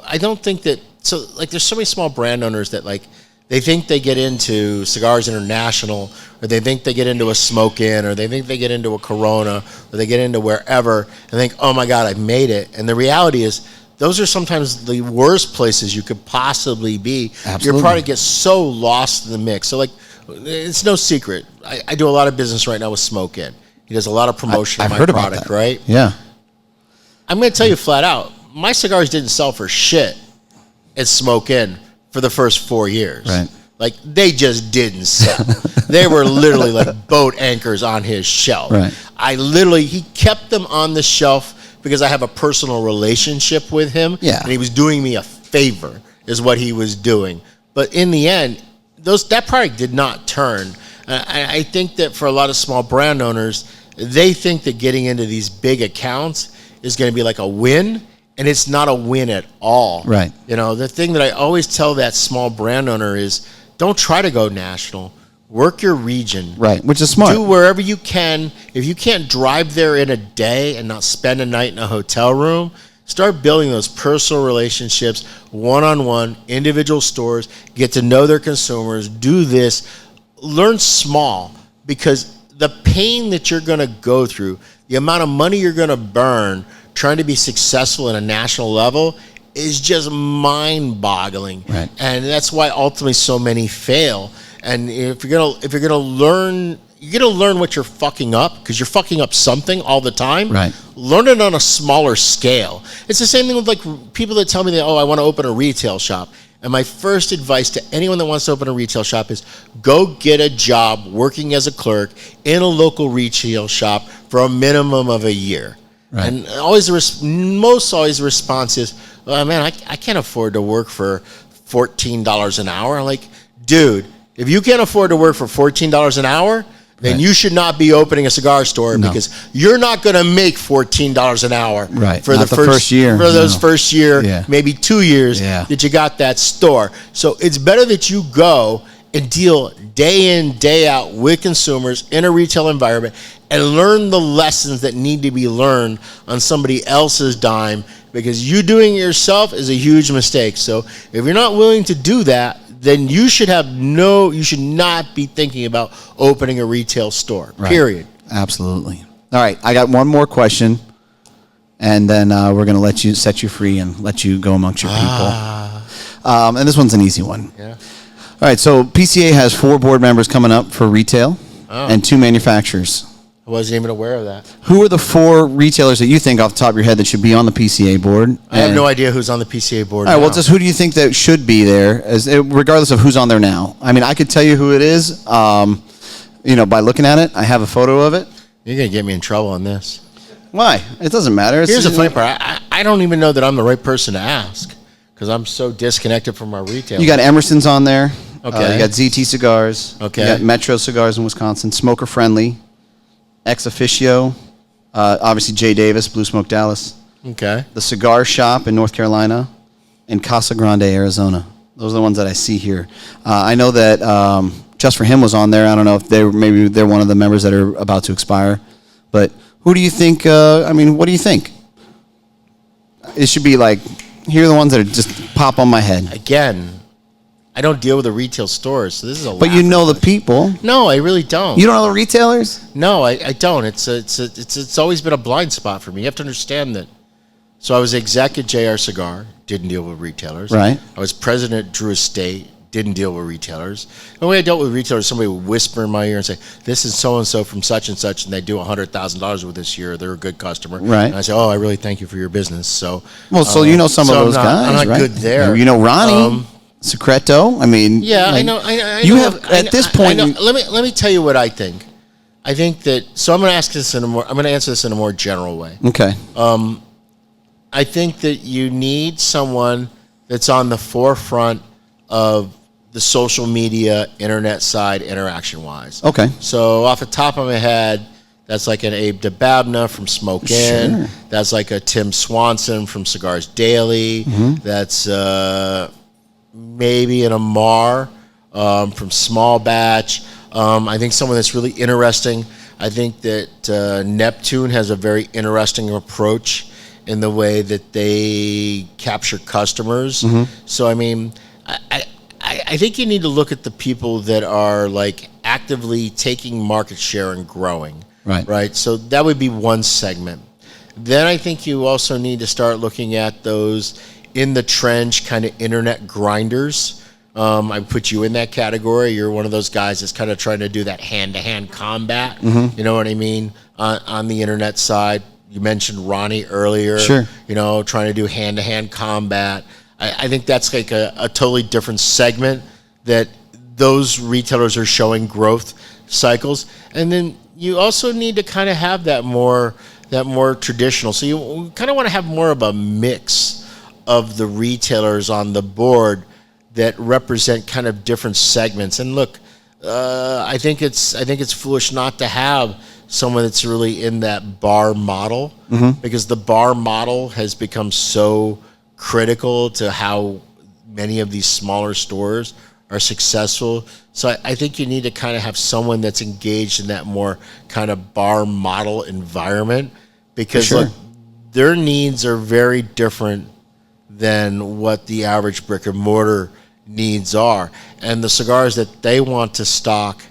I don't think that, so like there's so many small brand owners that like, they think they get into Cigars International, or they think they get into a Smoke Inn, or they think they get into a Corona, or they get into wherever, and think, oh my God, I've made it. And the reality is, those are sometimes the worst places you could possibly be. Absolutely. Your product gets so lost in the mix. So like, it's no secret. I do a lot of business right now with Smoke Inn. He does a lot of promotion of my product, right? Yeah. I'm going to tell you flat out, my cigars didn't sell for shit at Smoke Inn for the first 4 years. Right. Like, they just didn't sell. They were literally like boat anchors on his shelf. Right. He kept them on the shelf because I have a personal relationship with him. Yeah. And he was doing me a favor, is what he was doing. But in the end, that product did not turn. I think that for a lot of small brand owners, they think that getting into these big accounts is going to be like a win. And it's not a win at all. Right. The thing that I always tell that small brand owner is don't try to go national. Work your region. Right, which is smart. Do wherever you can. If you can't drive there in a day and not spend a night in a hotel room, start building those personal relationships, one-on-one, individual stores, get to know their consumers, do this. Learn small, because the pain that you're going to go through, the amount of money you're going to burn trying to be successful at a national level is just mind-boggling. Right. And that's why ultimately so many fail. And if you're gonna learn, you're gonna learn what you're fucking up, because you're fucking up something all the time. Right. Learn it on a smaller scale. It's the same thing with like people that tell me that, I want to open a retail shop. And my first advice to anyone that wants to open a retail shop is go get a job working as a clerk in a local retail shop for a minimum of a year. Right. And always the response is, man, I can't afford to work for $14 an hour. I'm like, dude, if you can't afford to work for $14 an hour, then you should not be opening a cigar store, because you're not going to make $14 an hour for the first year. For those first year, maybe 2 years that you got that store. So it's better that you go and deal day in, day out with consumers in a retail environment and learn the lessons that need to be learned on somebody else's dime, because you doing it yourself is a huge mistake. So if you're not willing to do that, then you should not be thinking about opening a retail store, period. Absolutely. All right, I got one more question, and then we're going to set you free and let you go amongst your people. And this one's an easy one. Yeah. All right, so PCA has 4 board members coming up for retail and 2 manufacturers. I wasn't even aware of that. Who are the 4 retailers that you think off the top of your head that should be on the PCA board? I have no idea who's on the PCA board. All right, well, just who do you think that should be there, regardless of who's on there now? I mean, I could tell you who it is, by looking at it. I have a photo of it. You're going to get me in trouble on this. Why? It doesn't matter. Here's the funny part. I don't even know that I'm the right person to ask, because I'm so disconnected from our retail. You got Emerson's on there. Okay. You got ZT Cigars. Okay. You got Metro Cigars in Wisconsin. Smoker Friendly. Ex Officio. Obviously, Jay Davis, Blue Smoke Dallas. Okay. The Cigar Shop in North Carolina, and Casa Grande, Arizona. Those are the ones that I see here. I know that Just For Him was on there. I don't know if they're one of the members that are about to expire. But who do you think? What do you think? It should be like, here are the ones that just pop on my head. Again, I don't deal with the retail stores, so this is a. But you know the people. No, I really don't. You don't know the retailers? No, I don't. It's always been a blind spot for me. You have to understand that. So I was exec at JR Cigar, didn't deal with retailers. Right. I was president at Drew Estate, didn't deal with retailers. The way I dealt with retailers, somebody would whisper in my ear and say, "This is so and so from such and such, and they do $100,000 with this year. They're a good customer." Right. And I say, "Oh, I really thank you for your business." So. Well, so you know some of those guys, I'm not right? good there. You know Ronnie. Secreto. I mean, yeah, like, I know. I you know, have at this point. I know. Let me tell you what I think. I think that. So I'm going to answer this in a more general way. Okay. I think that you need someone that's on the forefront of the social media, internet side, interaction-wise. Okay. So off the top of my head, that's like an Abe DeBabna from Smoke In. Sure. That's like a Tim Swanson from Cigars Daily. Mm-hmm. That's maybe an Amar from Small Batch. I think someone that's really interesting. I think that Neptune has a very interesting approach in the way that they capture customers. Mm-hmm. So, I mean, I think you need to look at the people that are like actively taking market share and growing. Right. Right. So that would be one segment. Then I think you also need to start looking at those in the trench kind of internet grinders. I put you in that category. You're one of those guys that's kind of trying to do that hand-to-hand combat. Mm-hmm. You know what I mean? On the internet side. You mentioned Ronnie earlier. Sure. You know, trying to do hand-to-hand combat. I think that's like a totally different segment that those retailers are showing growth cycles. And then you also need to kind of have that more traditional. So you kind of want to have more of a mix of the retailers on the board that represent kind of different segments. And look, I think it's foolish not to have someone that's really in that bar model, because the bar model has become so critical to how many of these smaller stores are successful. So I think you need to kind of have someone that's engaged in that more kind of bar model environment, because Sure. look, their needs are very different than what the average brick and mortar needs are. And the cigars that they want to stock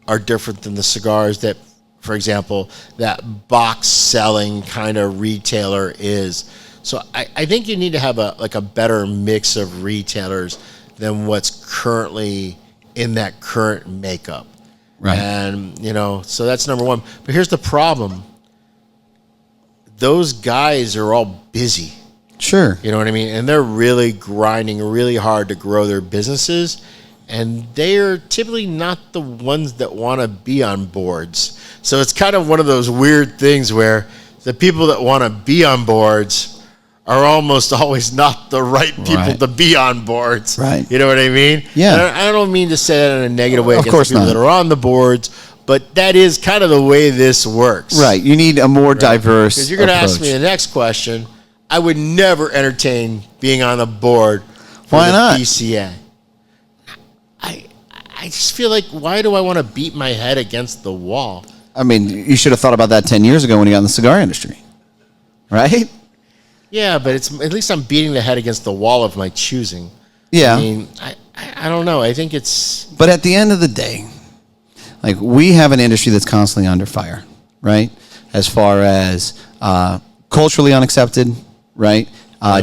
are different than the cigars that, for example, that box selling kind of retailer is. So I think you need to have a better mix of retailers than what's currently in that current makeup. Right. And, so that's number one. But here's the problem. Those guys are all busy. Sure. You know what I mean? And they're really grinding really hard to grow their businesses. And they are typically not the ones that want to be on boards. So it's kind of one of those weird things where the people that want to be on boards are almost always not the right people Right. to be on boards. Right. You know what I mean? Yeah. And I don't mean to say that in a negative way Of against course the people not. that are on the boards, but that is kind of the way this works. Right. You need a more diverse Because you're going to ask approach. me the next question. I would never entertain being on the board for Why the not? BCA. I just feel like, why do I want to beat my head against the wall? I mean, you should have thought about that 10 years ago when you got in the cigar industry. Right? Yeah, but it's at least I'm beating the head against the wall of my choosing. Yeah. I mean, I don't know. I think it's... But at the end of the day, like, we have an industry that's constantly under fire, right? As far as culturally unaccepted, right?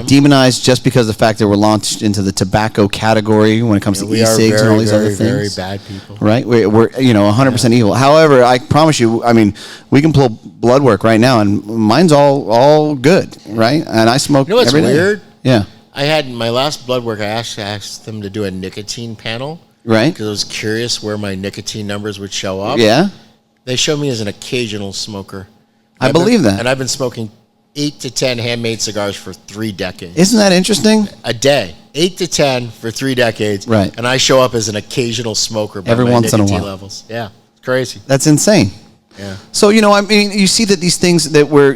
Demonized just because of the fact that we're launched into the tobacco category when it comes to we are e-cigs and all these very, other very things. bad people. Right? We're 100% evil. However, I promise you, I mean, we can pull blood work right now, and mine's all good, right? And I smoke You know what's every day. weird? Yeah. I had my last blood work, I asked them to do a nicotine panel. Right? Because I was curious where my nicotine numbers would show up. Yeah. They showed me as an occasional smoker. I believe that. And I've been smoking 8 to 10 handmade cigars for 3 decades. Isn't that interesting? A day. 8 to 10 for 3 decades. Right. And I show up as an occasional smoker by Every my once in a nicotine while. levels. Yeah. It's crazy. That's insane. Yeah. So, I mean, you see that these things that we're,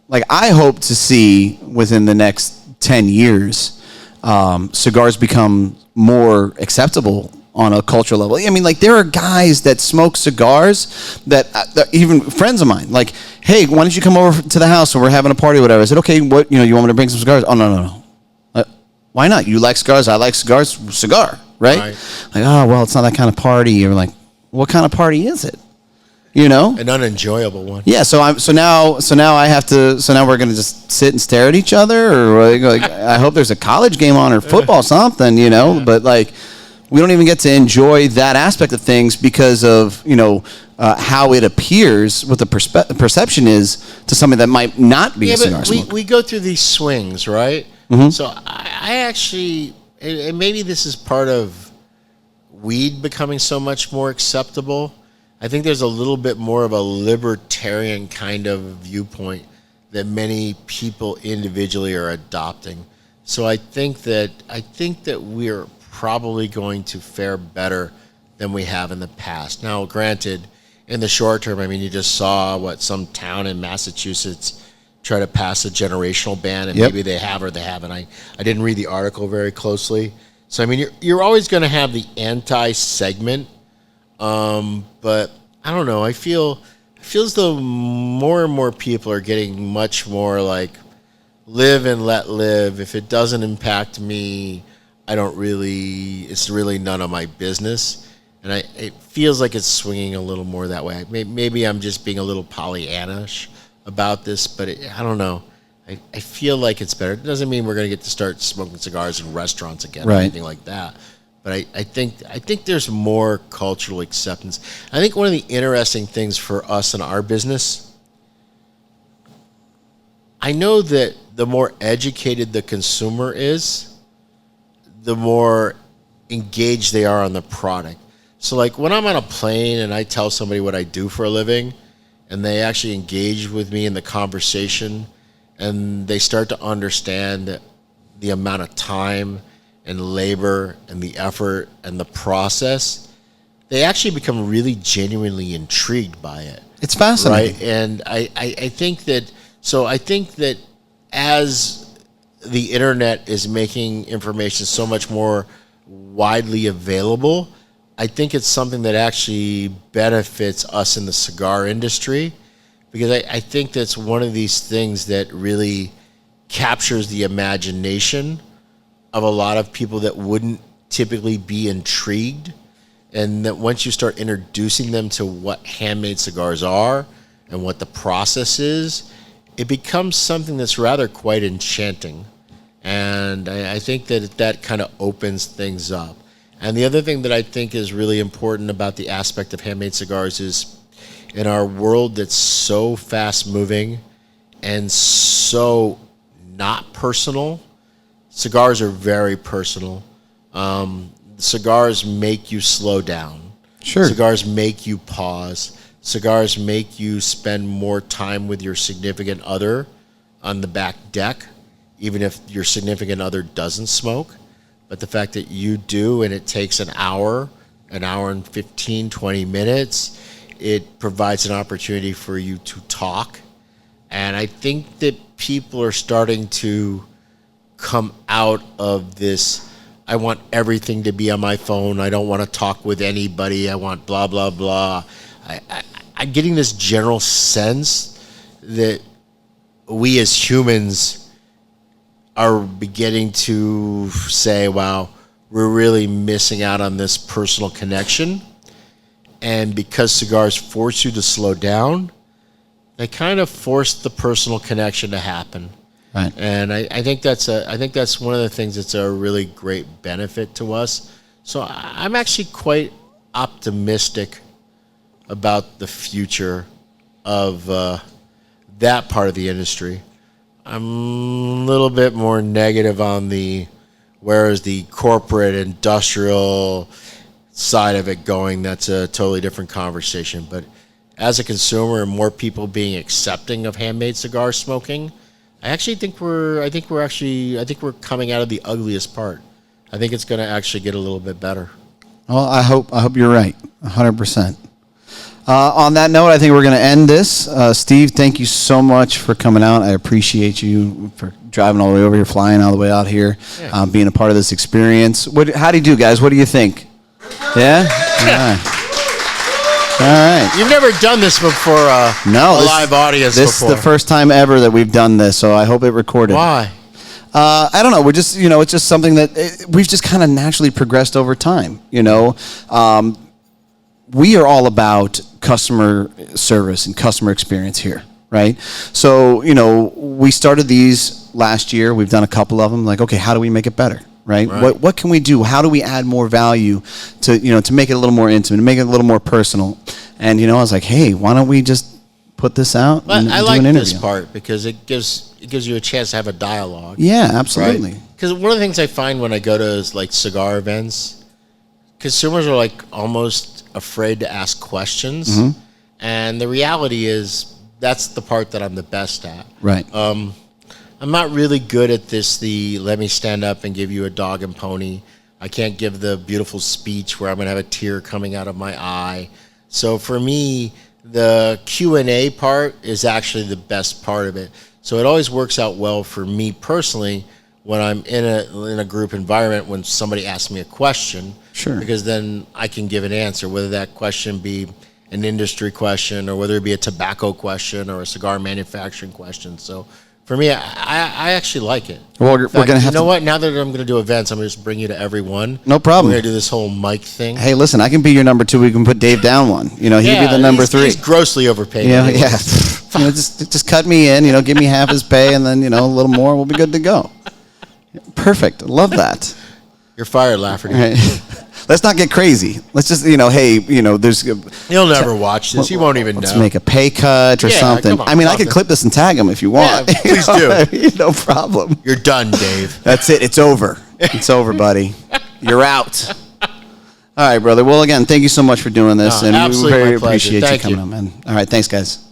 like I hope to see within the next 10 years, cigars become more acceptable on a cultural level. I mean, like there are guys that smoke cigars that even friends of mine, like, hey, why don't you come over to the house and we're having a party or whatever? I said, okay, what, you want me to bring some cigars? Oh, no. Why not? You like cigars, I like cigars, cigar, right? Like, oh, well, it's not that kind of party. You're like, what kind of party is it? An unenjoyable one. Yeah, so now we're gonna just sit and stare at each other, or like I hope there's a college game on or football something, Yeah. But like we don't even get to enjoy that aspect of things because of how it appears, what the perception is to somebody that might not be a cigar smoker. We go through these swings, right? Mm-hmm. So I actually, and maybe this is part of weed becoming so much more acceptable. I think there's a little bit more of a libertarian kind of viewpoint that many people individually are adopting. So I think that we're probably going to fare better than we have in the past. Now, granted, in the short term, I mean, you just saw some town in Massachusetts try to pass a generational ban, and maybe they have or they haven't. I didn't read the article very closely. So I mean, you're always going to have the anti-segment. But I don't know. I feel as though more and more people are getting much more like live and let live. If it doesn't impact me, it's really none of my business. And it feels like it's swinging a little more that way. Maybe I'm just being a little Pollyanna-ish about this, but I don't know. I feel like it's better. It doesn't mean we're going to get to start smoking cigars in restaurants again or anything like that. But I think there's more cultural acceptance. I think one of the interesting things for us in our business, I know that the more educated the consumer is, the more engaged they are on the product. So like when I'm on a plane and I tell somebody what I do for a living and they actually engage with me in the conversation and they start to understand the amount of time and labor and the effort and the process, they actually become really genuinely intrigued by it. It's fascinating. Right? And I think that as the internet is making information so much more widely available, I think it's something that actually benefits us in the cigar industry, because I think that's one of these things that really captures the imagination of a lot of people that wouldn't typically be intrigued. And that once you start introducing them to what handmade cigars are and what the process is, it becomes something that's rather quite enchanting. And I think that kind of opens things up. And the other thing that I think is really important about the aspect of handmade cigars is in our world that's so fast moving and so not personal, cigars are very personal. Cigars make you slow down. Sure. Cigars make you pause. Cigars make you spend more time with your significant other on the back deck, even if your significant other doesn't smoke. But the fact that you do, and it takes an hour and 15, 20 minutes, it provides an opportunity for you to talk. And I think that people are starting to come out of this, I want everything to be on my phone, I don't want to talk with anybody, I want blah, blah, blah. I'm getting this general sense that we as humans are beginning to say, wow, we're really missing out on this personal connection. And because cigars force you to slow down, they kind of force the personal connection to happen. Right. And I think that's one of the things that's a really great benefit to us. So I'm actually quite optimistic about the future of that part of the industry. I'm a little bit more negative on whereas the corporate industrial side of it going, that's a totally different conversation. But as a consumer and more people being accepting of handmade cigar smoking, I actually think we're coming out of the ugliest part. I think it's going to actually get a little bit better. Well, I hope you're right, 100%. On that note, I think we're going to end this. Steve, thank you so much for coming out. I appreciate you for driving all the way over here, flying all the way out here, being a part of this experience. How do you do, guys? What do you think? Yeah? All right. You've never done this before a live audience This before. is the first time ever that we've done this, so I hope it recorded. Why? I don't know. We're just, it's just something that we've just kind of naturally progressed over time, we are all about customer service and customer experience here, right? So, we started these last year. We've done a couple of them. Like, okay, how do we make it better, right? What can we do? How do we add more value to make it a little more intimate, to make it a little more personal? And, I was like, hey, why don't we just put this out and I do like an interview? this part because it gives you a chance to have a dialogue. Yeah, absolutely. Because one of the things I find when I go to like cigar events, consumers are like almost afraid to ask questions, and the reality is that's the part that I'm the best at. Right. I'm not really good at this. Let me stand up and give you a dog and pony. I can't give the beautiful speech where I'm going to have a tear coming out of my eye. So for me, the Q&A part is actually the best part of it. So it always works out well for me personally when I'm in a group environment when somebody asks me a question. Sure. Because then I can give an answer, whether that question be an industry question or whether it be a tobacco question or a cigar manufacturing question. So for me, I actually like it. Well, we're going to have what? Now that I'm going to do events, I'm going to just bring you to every one. No problem. We're going to do this whole mic thing. Hey, listen, I can be your number 2. We can put Dave down one. He'd be the number 3. He's grossly overpaid. Anyway. Just cut me in. Give me half his pay, and then a little more. We'll be good to go. Perfect. Love that. You're fired, Lafferty. Right. Let's not get crazy. Let's just, there's... He'll never watch this. He won't even know. Let's make a pay cut or something. Come on, I could clip this and tag him if you want. Yeah, please do. No problem. You're done, Dave. That's it. It's over. It's over, buddy. You're out. All right, brother. Well, again, thank you so much for doing this. And we absolutely very my pleasure. appreciate you Thank coming you. on, man. All right. Thanks, guys.